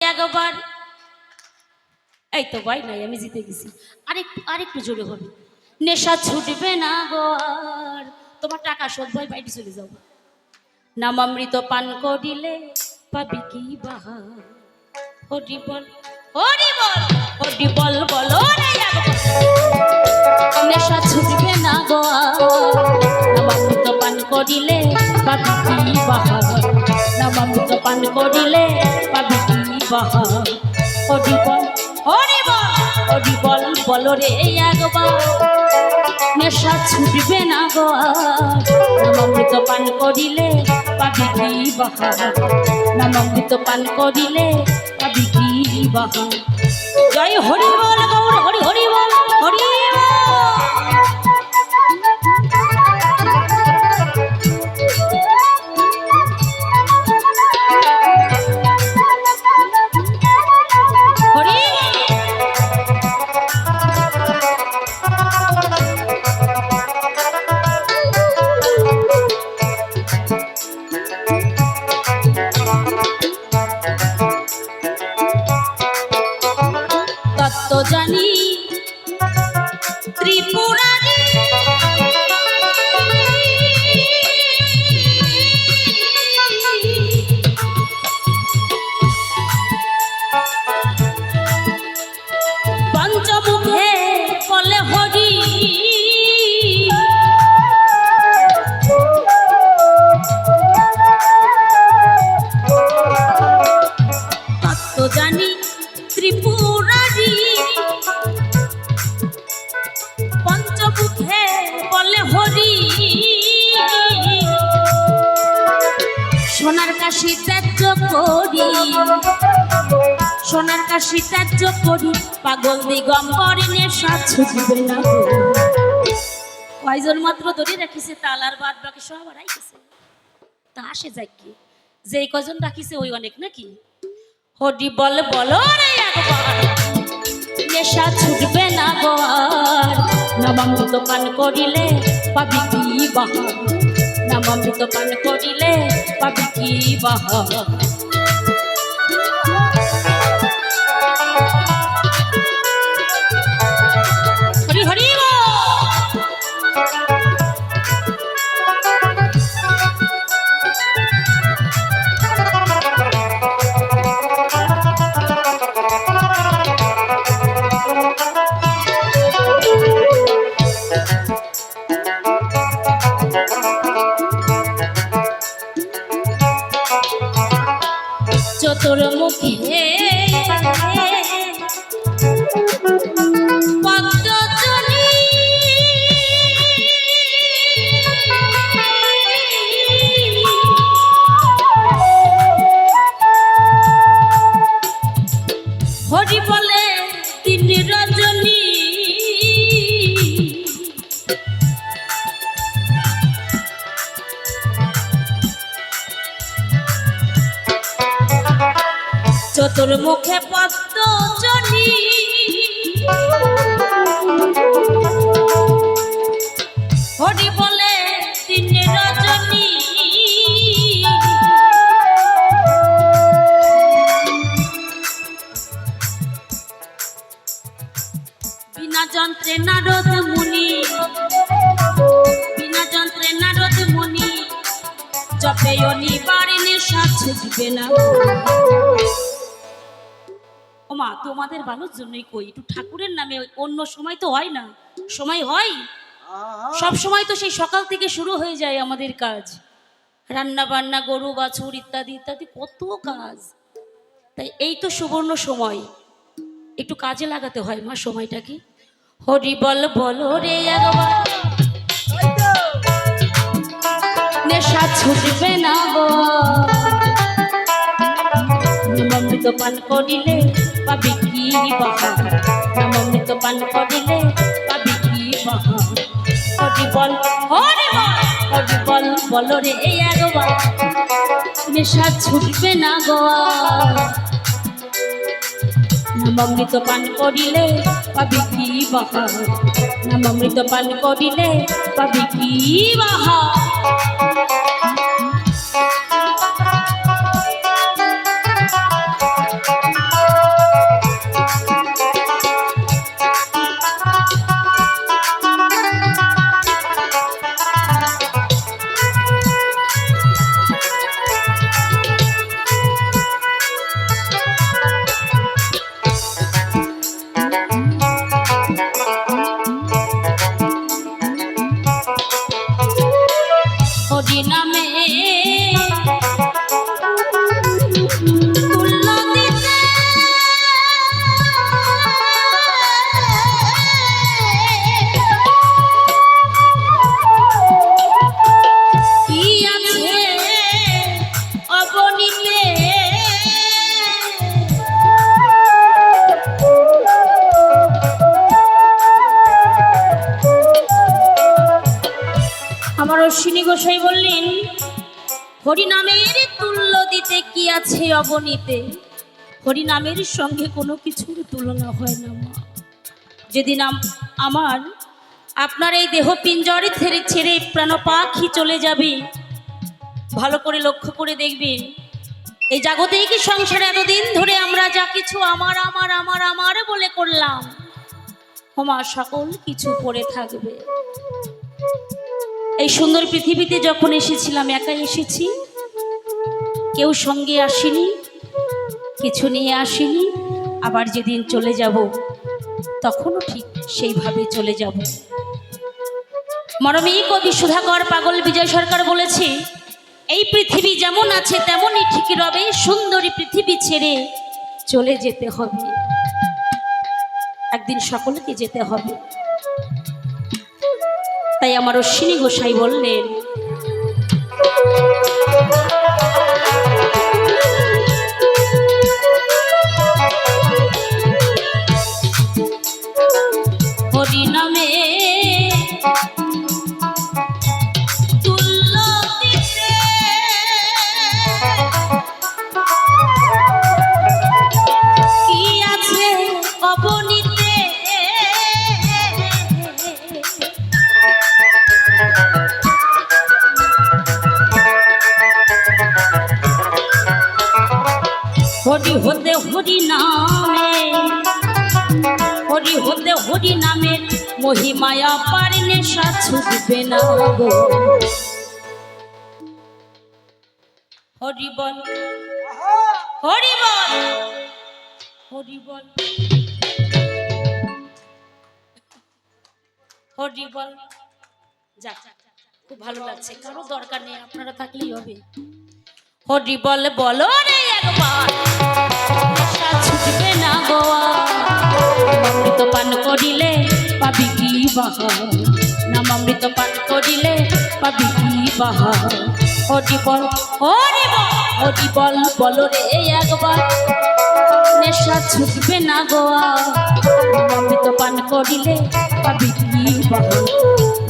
একবার এই তো ভাই নাই, আমি জিতে গেছি। আরেকটু জোরে হবে। নেশা ছুটবে না গো আর, তোমার টাকা শোধ ভাই, বাইরে চলে যাও। নামামৃত পান করিলে পাবি কি বাহার। হরি বল হরি বল হরি বল বলো রে একবার। নেশা ছুটবে না গো আর, নামামৃত পান করিলে পাবি কি বাহার। নামামৃত পান করিলে পাবি কি বাহার। হরি বল হরি বল হরি বল বলো রে একবার। নেশা ছুটবে না গো আর, নামামৃত পান করিলে পাবি কি বাহার। নামামৃত পান করিলে পাবি কি বাহার। জয় হরি বল গৌর হরি হরি বল হরি বল। জানি ত্রিপুরারি পঞ্চমুখে বলে হরি। তত্ত্ব জানি ত্রিপুরারি, পঞ্চমুখে বলে হরি। সোনার কাশি ত্যায্য করি, সোনার কাশি ত্যায্য করি, পাগল দিগম্বর নেশা ছুটবে না। কয়জন মাত্র ধরে রাখিছে তালার, বাদ বাকি সব হারাইছে। তা আসে যাই কি, যেই কজন রাখিছে ওই অনেক নাকি। হরি বল বলো রে একবার। নেশা ছুটবে না গো আর, নামামৃত পান করিলে পাবি কি বাহার। নামামৃত পান করিলে পাবি কি বাহার। হরি হরি চতুর্মুখে পদ্মজনী, হরি বলে তিন রজনী। চতুর্মুখে পদ্মজনী, হরি বলে তিন রজনী। বিনা যন্ত্রে নারদ মুনি, বিনা যন্ত্রে নারদ মুনি, জপে অনিবার নেশা ছুটবে না। ওমা তোমাদের ভালোর জন্যই কই, একটু ঠাকুরের নামে। অন্য সময় তো হয় না, সময় হয় সব সময় তো সেই সকাল থেকে শুরু হয়ে যায় আমাদের কাজ, রান্না বান্না, গরু বাছুর ইত্যাদি ইত্যাদি কত কাজ। তাই এই তো সুবর্ণ সময়, একটু কাজে লাগাতে হয় মা সময়টাকে। হরি বল বলো রে একবার। নেশা ছুটবে না গো, নামামৃত পান করিলে পাবি কি বাহার। নামামৃত পান করিলে পাবি কি বাহার। হরি বল হরি বল হরি বল বলো রে একবার। নেশা ছুটবে না গো, নামামৃত পান করিলে পাবি কি বাহার। নামামৃত পান করিলে পাবি কি বাহার। হরিনামের তুল্য দিতে কি আছে অবনীতে, হরিনামের সঙ্গে কোনো কিছুর তুলনা হয় না মা। যেদিন আমার আপনার এই দেহ পিঞ্জরে ছেড়ে প্রাণ পাখি চলে যাবে, ভালো করে লক্ষ্য করে দেখবেন এই জাগতিক সংসারে এতদিন ধরে আমরা যা কিছু আমার আমার আমার আমার বলে করলাম, আমার সকল কিছু পড়ে থাকবে। এই সুন্দর পৃথিবীতে যখন এসেছিলাম একাই এসেছি, কেউ সঙ্গে আসেনি, কিছু নিয়ে আসেনি। আবার যেদিন চলে যাব তখনও ঠিক সেইভাবে চলে যাব। মরমী কবি সুধাকর পাগল বিজয় সরকার বলেছে, এই পৃথিবী যেমন আছে তেমনই ঠিকই রবে, সুন্দরী পৃথিবী ছেড়ে চলে যেতে হবে, একদিন সকলকে যেতে হবে। তাই আমার অশ্বিনী গোসাই বললেন, হরিনামে তুল্য দিতে কি আছে অবনীতে, হরি হতে হরি নামে, হরি হতে হরি নামের মহিমায়া পার নেশা ছুটবে না গো। হরি বল হরি বল হরি বল হরি বল। যাক, খুব ভালো লাগছে, কারো দরকার নেই, আপনারা থাকলেই হবে। হরি বল বলো রে একবার, নেশা ছুটবে না গোয়া, অমৃত পান করিলে পাবি কি বাহার, নাম অমৃত পান করিলে পাবি কি বাহার। হরি বল হরি বল হরি বল বলো রে একবার, নেশা ছুটবে না গোয়া, অমৃত পান করিলে পাবি কি বাহার,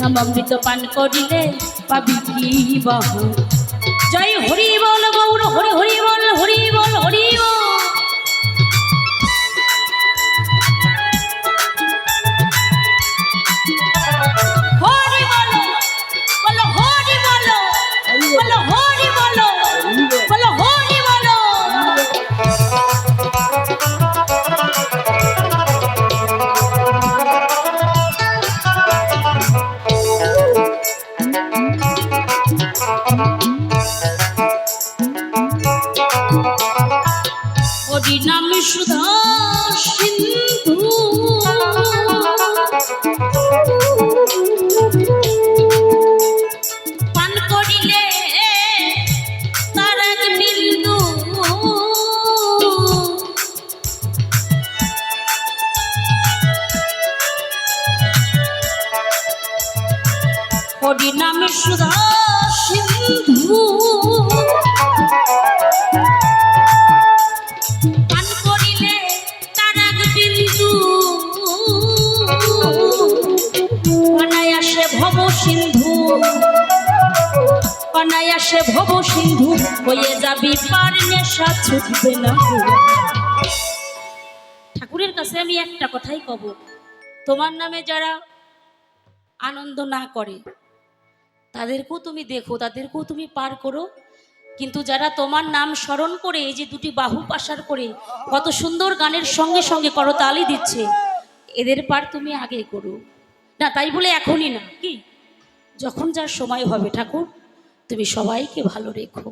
নাম অমৃত পান করিলে পাবি কি বাহার। জয় হরি বল গৌর হরি হরি বল হরি বল হরি বল। হরি বলো বলো হরি বলো বলো হরি বলো বলো হরি বলো। হরি নাম সুধা সিন্ধু, পান করিলে তার এক বিন্দু, হরি নাম সুধা সিন্ধু, পান করিলে তার এক বিন্দু, অনায়াসে ভব সিন্ধু, অনায়াসে ভব সিন্ধু হয়ে যাবি পার, নেশা ছুটবে না। ঠাকুরের কাছে আমি একটা কথাই কব, তোমার নামে যারা আনন্দ না করে তাদেরকেও তুমি দেখো, তাদেরকেও তুমি পার করো, কিন্তু যারা তোমার নাম স্মরণ করে এই যে দুটি বাহু পাশার করে কত সুন্দর গানের সঙ্গে সঙ্গে করতালি দিচ্ছে, এদের পার তুমি আগে করো না। তাই বলে এখনই না, কি যখন যার সময় হবে ঠাকুর তুমি সবাইকে ভালো রেখো।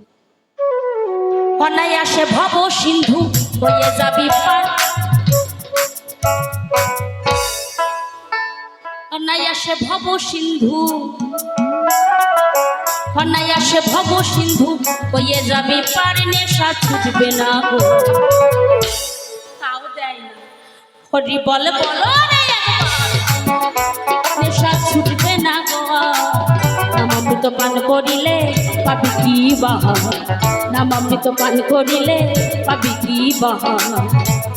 অনায়াসে ভব সিন্ধু হয়ে যাবি পার, অনায়াসে ভব সিন্ধু, অনায়াসে ভব সিন্ধু হয়ে যাবি পার, নেশা ছুটবে না গো। তাও দেয় না। হরি বল বলো রে একবার, নেশা ছুটবে না গো, নাম অমৃত পান করিলে পাবি কি বাহার, নাম অমৃত পান করিলে পাবি কি বাহার।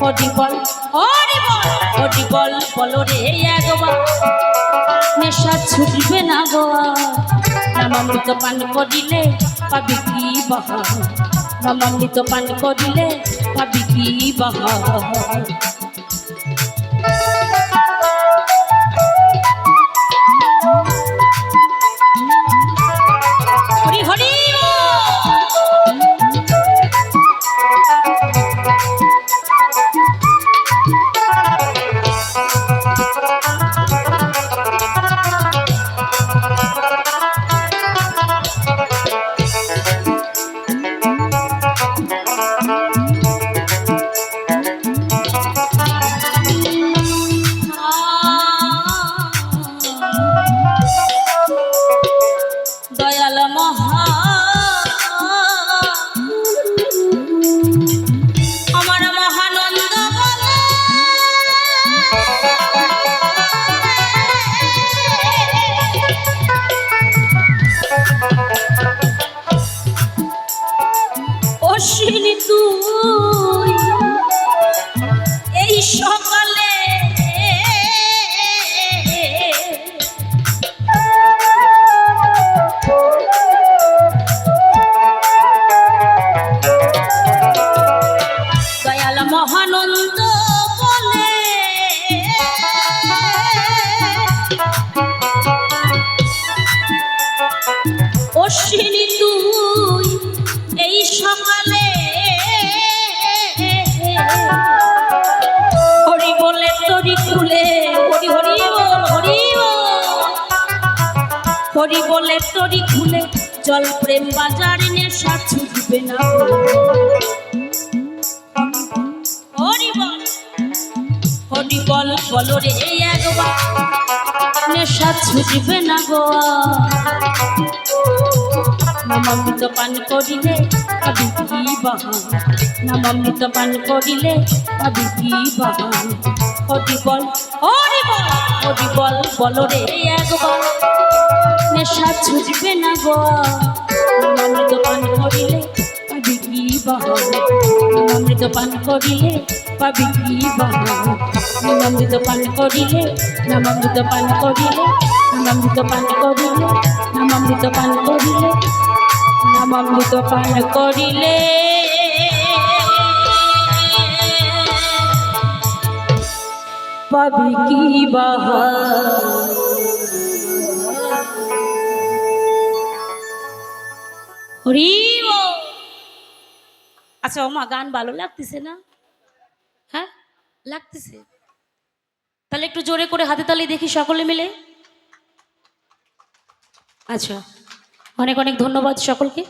হরি বল হরি বল হরি বল বলো রে একবার নেশা ছুটবে না গো নামামৃত পান করিলে পাবি কি বাহার নামামৃত পান করিলে পাবি কি বাহার হরি হরি দয়াল মহা আমার মহানন্দ বলে অশ্বিনী তুই এই সকালে দয়াল মহানন্দ বলে অশ্বিনী তুই এই সকালে হরি বলে তরি খুলে হরি হরি বল হরি হরি বলে তরি খুলে জল প্রেম বাজার নেশা ছুটবে না হরি বল বলো রে একবার নেশা ছুটবে না গো নামামৃত পান করিলে পাবি কি বাহার নামামৃত পান করিলে পাবি কি বাহার হরি বল বলো রে একবার নেশা ছুটবে না গো নামামৃত পান করিলে পাবি কি বাহার নামামৃত পান করিলে পাবি কি বাহার নামামৃত পান করিলে নামামৃত পান করিলে নামামৃত পান করিলে নামামৃত পান করিলে নামামৃত পান করিলে পাবি কি বাহার হরি বল। আচ্ছা ওমা গান ভালো লাগতেছে না হ্যাঁ লাগতেছে তাহলে একটু জোরে করে হাতে তালি দেখি সকলে মিলে আচ্ছা অনেক অনেক ধন্যবাদ সকলকে।